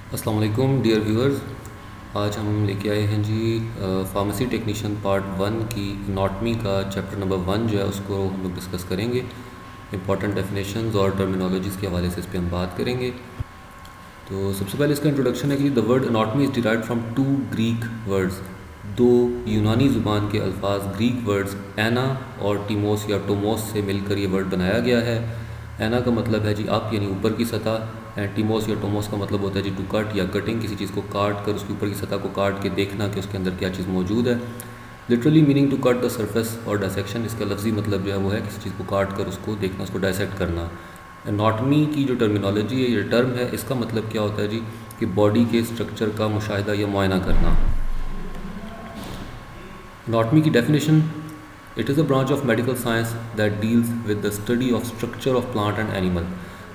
अस्सलाम वालेकुम dear viewers. आज हम लेके आए हैं जी फार्मेसी टेक्नीशियन पार्ट 1 की एनाटॉमी का चैप्टर नंबर 1 जो है उसको हम लोग डिस्कस करेंगे। इंपॉर्टेंट डेफिनेशंस और टर्मिनोलॉजीज़ के हवाले से इस पर हम बात करेंगे। तो सबसे पहले इसका इंट्रोडक्शन है कि the word anatomy is derived from two Greek words. दो यूनानी ज़ुबान के अल्फाज ग्रीक वर्ड्स एना और टीमोस या टोमोस से मिलकर ये वर्ड बनाया गया है। एना का मतलब है जी अप यानी ऊपर की सतह, एंड टीमोस या टोमोस का मतलब होता है जी टू कट या कटिंग, किसी चीज़ को काट कर उसके ऊपर की सतह को काट के देखना कि उसके अंदर क्या चीज़ मौजूद है। Literally meaning to cut the surface और डायसेक्शन, इसका लफ्ज़ी मतलब जो है वो है किसी चीज़ को काट कर उसको देखना, उसको डायसेक्ट करना। एनाटॉमी की जो टर्मिनोलॉजी है, ये टर्म है, इसका मतलब क्या होता है जी कि बॉडी के स्ट्रक्चर का मुशाहिदा या मुआयना करना। एनाटॉमी की definition: it is a branch of medical science that deals with the study of structure of plant and animal.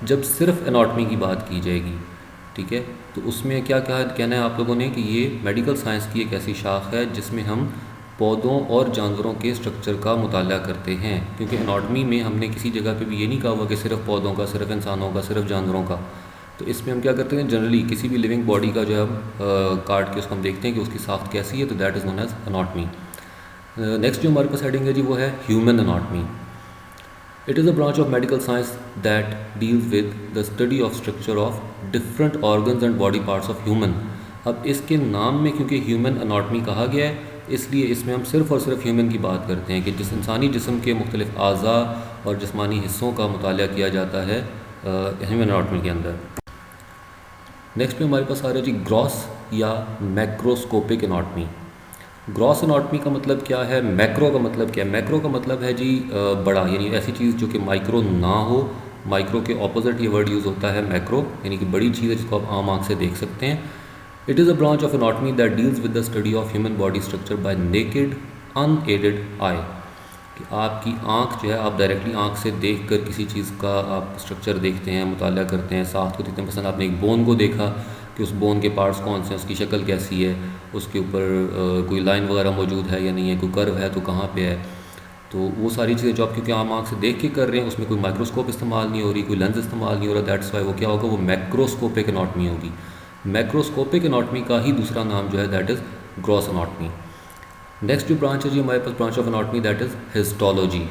जब सिर्फ एनाटॉमी की बात की जाएगी, ठीक है, तो उसमें क्या क्या कहना है आप लोगों ने कि ये मेडिकल साइंस की एक ऐसी शाख है जिसमें हम पौधों और जानवरों के स्ट्रक्चर का मुताला करते हैं। क्योंकि एनाटॉमी में हमने किसी जगह पे भी ये नहीं कहा हुआ कि सिर्फ पौधों का, सिर्फ इंसानों का, सिर्फ जानवरों का। तो इसमें हम क्या करते हैं, जनरली किसी भी लिविंग बॉडी का जो है हम काट के उसको हम देखते हैं कि उसकी साख्त कैसी है, तो that is known as anatomy. Next जो हमारे पास हेडिंग है जी वो है human anatomy. It is a branch of medical science that deals with the study of structure of different organs and body parts of human. अब इसके नाम में क्योंकि ह्यूमन एनाटॉमी कहा गया है, इसलिए इसमें हम सिर्फ़ और सिर्फ ह्यूमन की बात करते हैं कि जिस इंसानी जिस्म के मुख्तलिफ आज़ा और जिस्मानी हिस्सों का मुताला किया जाता है ह्यूमन एनाटॉमी के अंदर। नेक्स्ट में हमारे पास आ रहा है जी ग्रॉस या मैक्रोस्कोपिक एनाटॉमी। ग्रॉस एनाटॉमी का मतलब क्या है, मैक्रो का मतलब क्या है? मैक्रो का मतलब है जी बड़ा, यानी ऐसी चीज़ जो कि माइक्रो ना हो। माइक्रो के ऑपोजिट ये वर्ड यूज़ होता है मैक्रो, यानी कि बड़ी चीज़ है जिसको आप आम आँख से देख सकते हैं। It is a branch of anatomy that deals with the study of human body structure by naked unaided eye. कि आपकी आँख जो है, आप डायरेक्टली आँख से देख कर किसी चीज़ का आप स्ट्रक्चर देखते हैं, मुताला करते हैं, साथ को देखते हैं। पसंद आपने एक बोन को देखा कि उस बोन के पार्ट्स कौन से हैं, उसकी शक्ल कैसी है, उसके ऊपर कोई लाइन वगैरह मौजूद है या नहीं है, कोई कर्व है तो कहाँ पे है। तो वो सारी चीज़ें जो आप क्योंकि आम आँख से देख के कर रहे हैं, उसमें कोई माइक्रोस्कोप इस्तेमाल नहीं हो रही, कोई लेंस इस्तेमाल नहीं हो रहा, दैट्स वाई वो क्या होगा, वो मैक्रोस्कोपिक एनाटॉमी होगी। मैक्रोस्कोपिक एनाटॉमी का ही दूसरा नाम जो है that is gross anatomy. Next जो ब्रांच है जी हमारे पास branch of anatomy that is histology.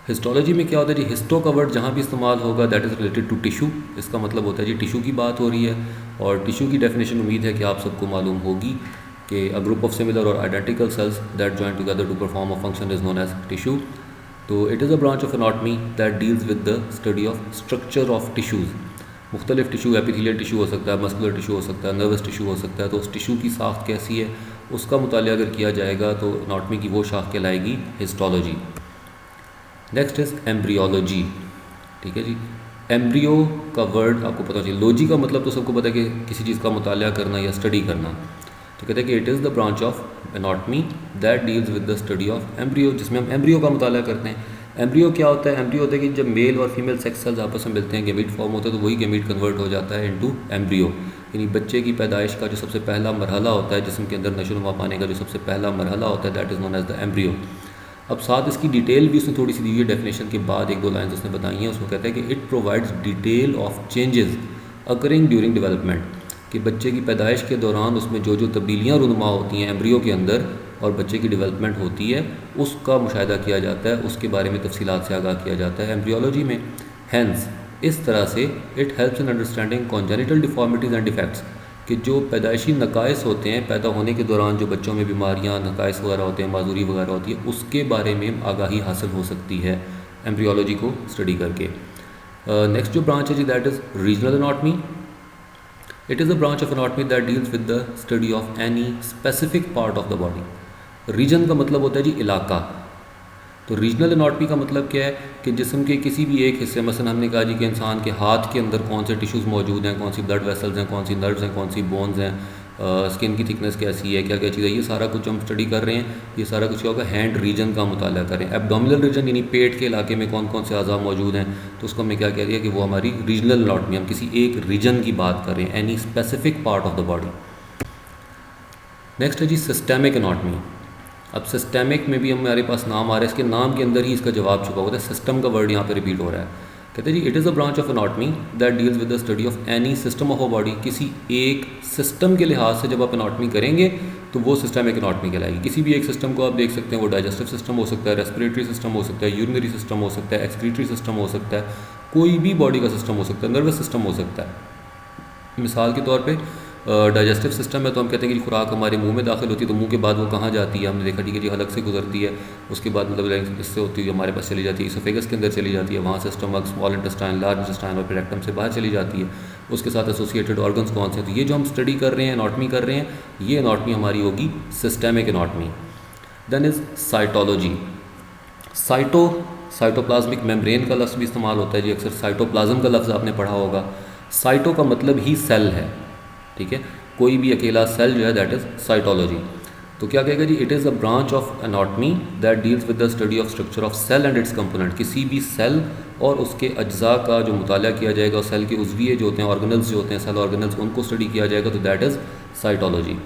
Histology में क्या होता है जी, हिस्टो का वर्ड जहाँ भी इस्तेमाल होगा that is related to tissue. इसका मतलब होता है जी टिशू की बात हो रही है, और टिशू की डेफिनेशन उम्मीद है कि आप सबको मालूम होगी कि अ ग्रुप ऑफ सिमिलर और identical cells that join together to perform a function is known as tissue. तो it is a branch of anatomy that deals with the study of structure of tissues. मुख्तलिफ tissue, epithelial tissue हो सकता है, muscular tissue हो सकता है, nervous tissue हो सकता है। तो उस टिशू की साख्त कैसी है उसका मुतालिया अगर किया जाएगा तो एनाटॉमी की वो शाख कहलाएगी हिस्टोलॉजी। Next is embryology. ठीक है जी, एम्ब्रियो का वर्ड आपको पता चाहिए। लॉजी का मतलब तो सबको पता है कि किसी चीज़ का मुतालिया करना या स्टडी करना। तो कहते हैं कि it is the branch of anatomy that deals with the study of embryo, जिसमें हम एम्ब्रियो का मुतालिया करते हैं। एम्ब्रियो क्या होता है? एम्ब्रियो होता है कि जब मेल और फीमेल सेक्स सेल्स आपस में मिलते हैं, गेमीट फॉर्म होता है, तो वही गेमीट कन्वर्ट हो जाता है इनटू एम्ब्रियो। यानी बच्चे की पैदाइश का जो सबसे पहला मरहला होता है, जिस्म के अंदर नशो नुमा पाने का जो सबसे पहला मरहला होता है, that is known as the embryo. अब साथ इसकी डिटेल भी उसने थोड़ी सी दी हुई है डेफिनेशन के बाद, एक दो लाइन्स उसने बताई हैं। उसमें कहता है कि it provides detail of changes occurring during development. कि बच्चे की पैदाइश के दौरान उसमें जो जो तब्दीलियाँ रुनुमा होती हैं एम्ब्रियो के अंदर और बच्चे की डेवलपमेंट होती है, उसका मुशाहिदा किया जाता है, उसके बारे में तफसीलात से आगाह किया जाता है एम्ब्रियोलॉजी में। हैंस इस तरह से it helps in understanding congenital deformities and defects. कि जो पैदाइशी नकाइस होते हैं, पैदा होने के दौरान जो बच्चों में बीमारियां, नकाइस वगैरह होते हैं, माजूरी वगैरह होती है, उसके बारे में आगाही हासिल हो सकती है एम्ब्रियोलॉजी को स्टडी करके। नेक्स्ट जो ब्रांच है जी that is regional anatomy. It is a branch of anatomy that deals with the study of any specific part of the body. Region का मतलब होता है जी इलाका। तो रीजनल एनाटॉमी का मतलब क्या है कि जिस्म के किसी भी एक हिस्से, मसलन हमने कहा जी कि इंसान के हाथ के अंदर कौन से टिश्यूज़ मौजूद हैं, कौन सी ब्लड वेसल्स हैं, कौन सी नर्व्स हैं, कौन सी बोन्स हैं, स्किन की थिकनेस कैसी है, क्या क्या चीज़ है, ये सारा कुछ हम स्टडी कर रहे हैं। ये सारा कुछ क्या होगा, हैंड रीजन का मुताला कर रहे हैं। एब्डोमिनल रीजन यानी पेट के इलाके में कौन कौन से अज़ा मौजूद हैं, तो उसको हमने क्या कह दिया कि वो हमारी रीजनल एनाटॉमी, हम किसी एक रीजन की बात कर रहे हैं, any specific part of the body. Next है जी सिस्टेमिक एनाटॉमी। अब सिस्टेमिक में भी हमारे पास नाम आ रहा है, इसके नाम के अंदर ही इसका जवाब छुपा होता है। सिस्टम का वर्ड यहाँ पे रिपीट हो रहा है। कहते हैं जी it is a branch of anatomy that deals with the study of any system of a body. किसी एक सिस्टम के लिहाज से जब आप एनाटमी करेंगे तो वो सिस्टम एक एनाटमी कहलाएगी। किसी भी एक सिस्टम को आप देख सकते हैं, वो डाइजेस्टिव सिस्टम हो सकता है, रेस्पिरेटरी सिस्टम हो सकता है, यूरिनरी सिस्टम हो सकता है, एक्सक्रीटरी सिस्टम हो सकता है, कोई भी बॉडी का सिस्टम हो सकता है, नर्वस सिस्टम हो सकता है। मिसाल के तौर पे डाइजेस्टिव सिस्टम है तो हम कहते हैं कि खुराक हमारे मुंह में दाखिल होती है तो मुंह के बाद वो कहाँ जाती है, हमने देखा ठीक है जी हलक से गुजरती है, उसके बाद मतलब इससे होती है हमारे पास चली जाती है, इसोफेगस के अंदर चली जाती है, वहाँ से stomach, small intestine, large intestine और फिर रेक्टम से बाहर चली जाती है। उसके साथ एसोसिएटेड ऑर्गन्स कौन से हैं, तो ये जो हम स्टडी कर रहे हैं, एनाटमी कर रहे हैं, ये एनाटमी हमारी होगी systemic anatomy. Then is cytology. Cytoplasmic membrane का लफ्ज़ भी इस्तेमाल होता है जी, अक्सर साइटोप्लाज्म का लफ्ज़ आपने पढ़ा होगा। साइटो का मतलब ही सेल है, ठीक है, कोई भी अकेला सेल जो है दैट इज़ साइटोलॉजी। तो क्या कहेगा जी, it is a branch of anatomy that deals with the study of structure of cell and its component. किसी भी सेल और उसके अज्जा का जो मुताला किया जाएगा, और सेल के उज़विये जो होते हैं, ऑर्गेनल्स जो होते हैं, सेल ऑर्गेनल्स, उनको स्टडी किया जाएगा, तो that is cytology.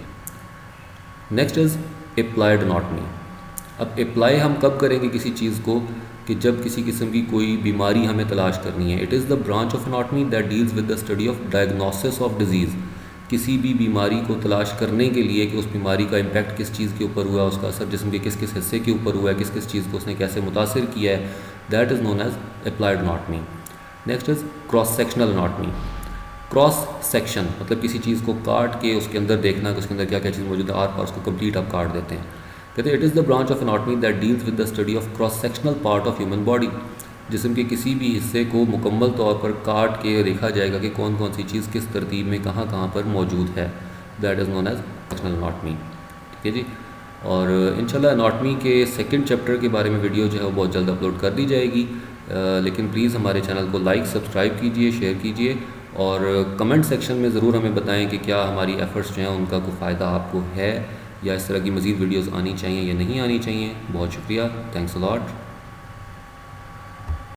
Next is applied anatomy. अब अप्लाई हम कब करेंगे किसी चीज़ को, कि जब किसी किस्म की कोई बीमारी हमें तलाश करनी है। It is the branch of anatomy that deals with the study of diagnosis of disease. किसी भी बीमारी को तलाश करने के लिए कि उस बीमारी का इम्पैक्ट किस चीज़ के ऊपर हुआ, उसका असर जिस्म के किस किस हिस्से के ऊपर हुआ है, किस किस चीज़ को उसने कैसे मुतासिर किया है, that is known as applied anatomy. Next is cross sectional anatomy. Cross section मतलब किसी चीज़ को काट के उसके अंदर देखना कि उसके अंदर क्या क्या चीज़ मौजूद है, आर पार उसको कंप्लीट आप काट देते हैं। कहते हैं it is the branch of anatomy that deals with the study of cross sectional part of human body. जिस्म के किसी भी हिस्से को मुकम्मल तौर पर काट के देखा जाएगा कि कौन कौन सी चीज़ किस तरतीब में कहाँ कहाँ पर मौजूद है, that is known as sectional anatomy. ठीक है जी। और इंशाल्लाह एनाटमी के सेकंड चैप्टर के बारे में वीडियो जो है वो बहुत जल्द अपलोड कर दी जाएगी। लेकिन प्लीज़ हमारे चैनल को लाइक सब्सक्राइब कीजिए, शेयर कीजिए और कमेंट सेक्शन में ज़रूर हमें बताएं कि क्या हमारी एफ़र्ट्स जो हैं उनका कोई फ़ायदा आपको है, या इस तरह की मज़ीद वीडियोज़ आनी चाहिए या नहीं आनी चाहिए। बहुत शुक्रिया, थैंक्स अ लॉट।